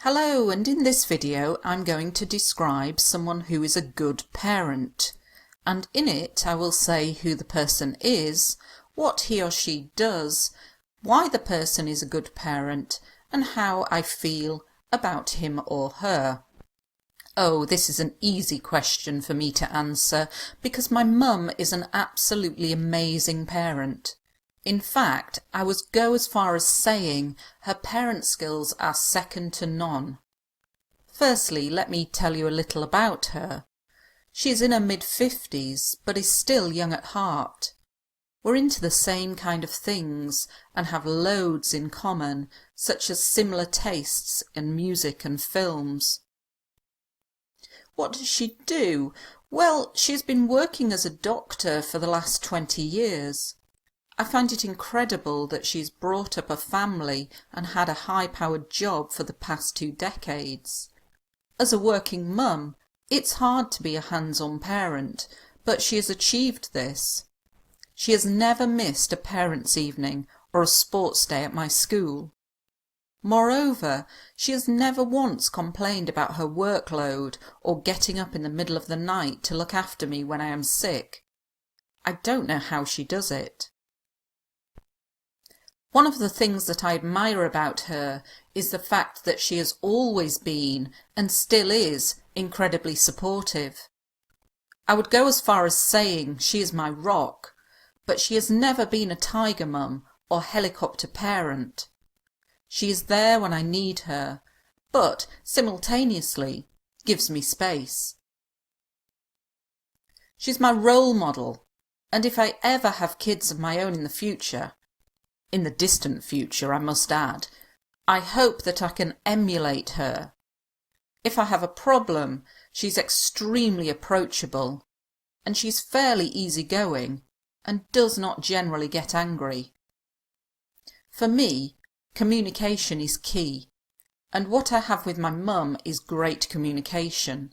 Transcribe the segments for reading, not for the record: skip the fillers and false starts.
Hello, and in this video I'm going to describe someone who is a good parent, and in it I will say who the person is, what he or she does, why the person is a good parent, and how I feel about him or her. Oh, this is an easy question for me to answer because my mum is an absolutely amazing parent. In fact, I would go as far as saying her parent skills are second to none. Firstly, let me tell you a little about her. She is in her mid-50s, but is still young at heart. We're into the same kind of things and have loads in common, such as similar tastes in music and films. What does she do? Well, she's been working as a doctor for the last 20 years. I find it incredible that she's brought up a family and had a high-powered job for the past 2 decades. As a working mum, it's hard to be a hands-on parent, but she has achieved this. She has never missed a parents' evening or a sports day at my school. Moreover, she has never once complained about her workload or getting up in the middle of the night to look after me when I am sick. I don't know how she does it. One of the things that I admire about her is the fact that she has always been, and still is, incredibly supportive. I would go as far as saying she is my rock, but she has never been a tiger mum or helicopter parent. She is there when I need her, but simultaneously gives me space. She's my role model, and if I ever have kids of my own in the future, in the distant future I must add, I hope that I can emulate her. If I have a problem, she's extremely approachable, and she's fairly easygoing and does not generally get angry. For me, communication is key, and what I have with my mum is great communication.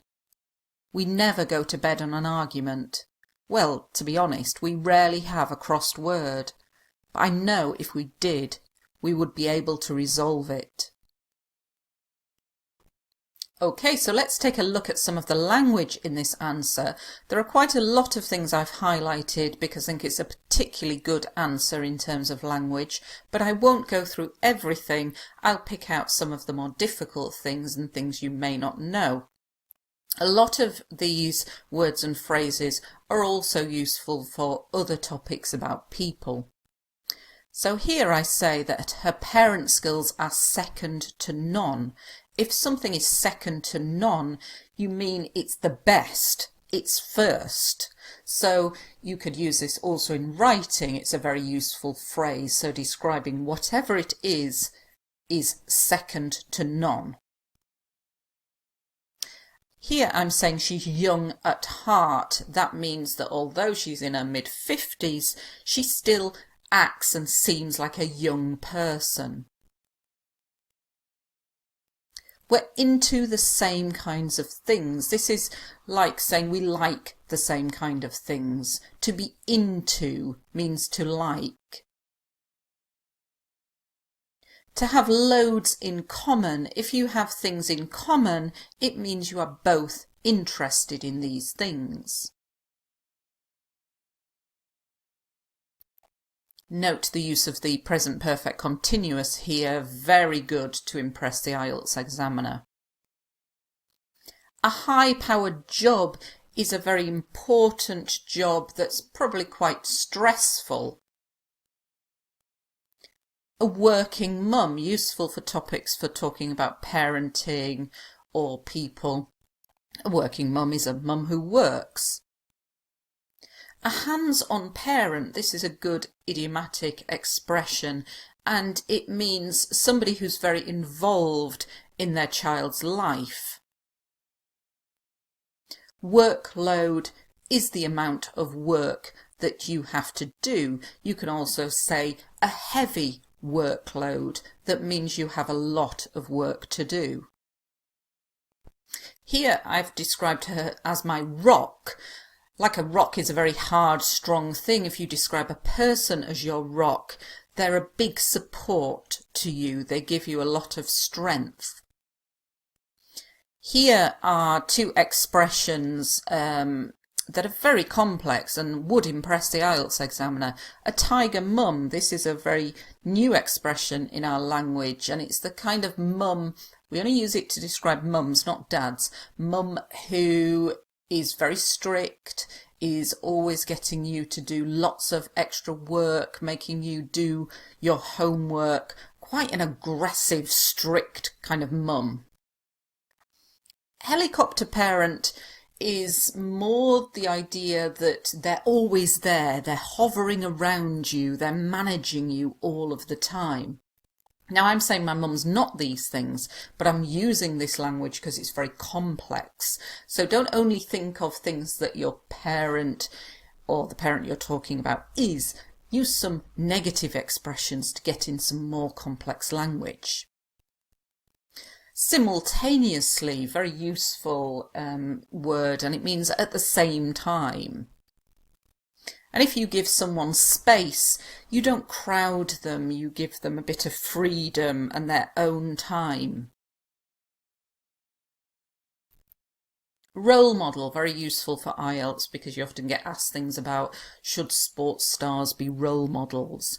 We never go to bed on an argument. Well, to be honest, we rarely have a crossed word. But I know if we did, we would be able to resolve it. Okay, so let's take a look at some of the language in this answer. There are quite a lot of things I've highlighted because I think it's a particularly good answer in terms of language, but I won't go through everything. I'll pick out some of the more difficult things and things you may not know. A lot of these words and phrases are also useful for other topics about people. So here I say that her parent skills are second to none. If something is second to none, you mean it's the best, it's first. So you could use this also in writing. It's a very useful phrase, so describing whatever it is second to none. Here I'm saying she's young at heart. That means that although she's in her mid-50s, she still acts and seems like a young person. We're into the same kinds of things. This is like saying we like the same kind of things. To be into means to like. To have loads in common. If you have things in common, it means you are both interested in these things. Note the use of the present perfect continuous here, very good to impress the IELTS examiner. A high-powered job is a very important job that's probably quite stressful. A working mum, useful for topics for talking about parenting or people. A working mum is a mum who works. A hands-on parent, this is a good idiomatic expression, and it means somebody who's very involved in their child's life. Workload is the amount of work that you have to do. You can also say a heavy workload. That means you have a lot of work to do. Here I've described her as my rock. Like a rock is a very hard, strong thing. If you describe a person as your rock, they're a big support to you. They give you a lot of strength. Here are two expressions that are very complex and would impress the IELTS examiner. A tiger mum, this is a very new expression in our language, and it's the kind of mum, we only use it to describe mums, not dads, mum who is very strict, is always getting you to do lots of extra work, making you do your homework, quite an aggressive, strict kind of mum. Helicopter parent is more the idea that they're always there, they're hovering around you, they're managing you all of the time. Now I'm saying my mum's not these things, but I'm using this language because it's very complex. So don't only think of things that your parent or the parent you're talking about is. Use some negative expressions to get in some more complex language. Simultaneously, very useful word, and it means at the same time. And if you give someone space, you don't crowd them, you give them a bit of freedom and their own time. Role model, very useful for IELTS because you often get asked things about should sports stars be role models.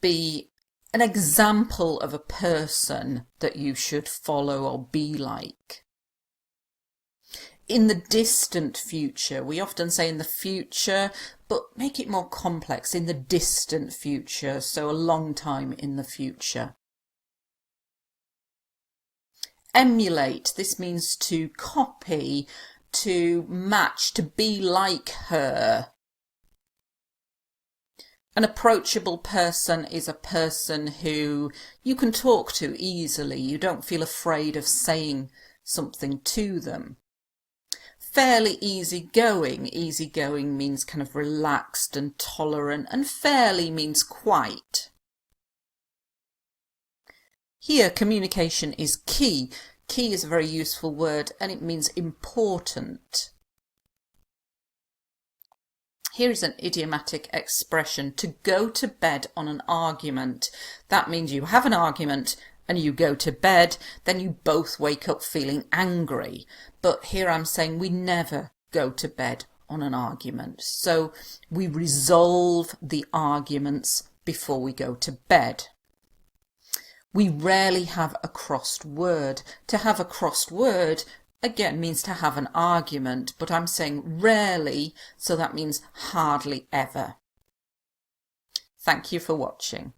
Be an example of a person that you should follow or be like. In the distant future, we often say in the future, but make it more complex, in the distant future, so a long time in the future. Emulate, this means to copy, to match, to be like her. An approachable person is a person who you can talk to easily. You don't feel afraid of saying something to them. Fairly easygoing. Easygoing means kind of relaxed and tolerant, and fairly means quite. Here, communication is key. Key is a very useful word and it means important. Here is an idiomatic expression, to go to bed on an argument. That means you have an argument and you go to bed, then you both wake up feeling angry. But here I'm saying we never go to bed on an argument. So we resolve the arguments before we go to bed. We rarely have a crossed word. To have a crossed word again means to have an argument, but I'm saying rarely, so that means hardly ever. Thank you for watching.